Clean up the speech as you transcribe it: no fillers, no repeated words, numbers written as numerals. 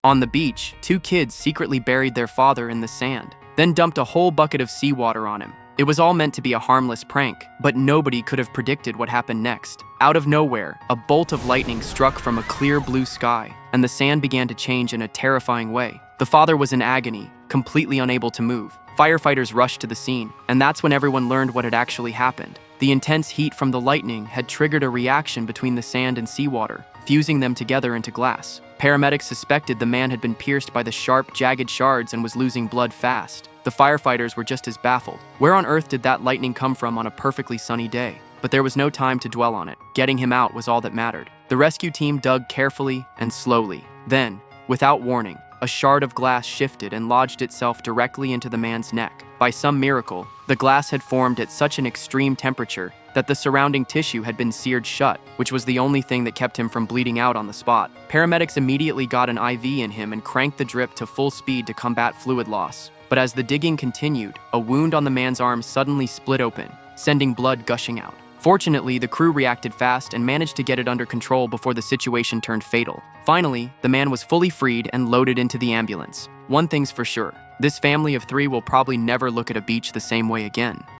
On the beach, two kids secretly buried their father in the sand, then dumped a whole bucket of seawater on him. It was all meant to be a harmless prank, but nobody could have predicted what happened next. Out of nowhere, a bolt of lightning struck from a clear blue sky, and the sand began to change in a terrifying way. The father was in agony, completely unable to move. Firefighters rushed to the scene, and that's when everyone learned what had actually happened. The intense heat from the lightning had triggered a reaction between the sand and seawater, fusing them together into glass. Paramedics suspected the man had been pierced by the sharp, jagged shards and was losing blood fast. The firefighters were just as baffled. Where on earth did that lightning come from on a perfectly sunny day? But there was no time to dwell on it. Getting him out was all that mattered. The rescue team dug carefully and slowly. Then, without warning, a shard of glass shifted and lodged itself directly into the man's neck. By some miracle, the glass had formed at such an extreme temperature that the surrounding tissue had been seared shut, which was the only thing that kept him from bleeding out on the spot. Paramedics immediately got an IV in him and cranked the drip to full speed to combat fluid loss. But as the digging continued, a wound on the man's arm suddenly split open, sending blood gushing out. Fortunately, the crew reacted fast and managed to get it under control before the situation turned fatal. Finally, the man was fully freed and loaded into the ambulance. One thing's for sure, this family of three will probably never look at a beach the same way again.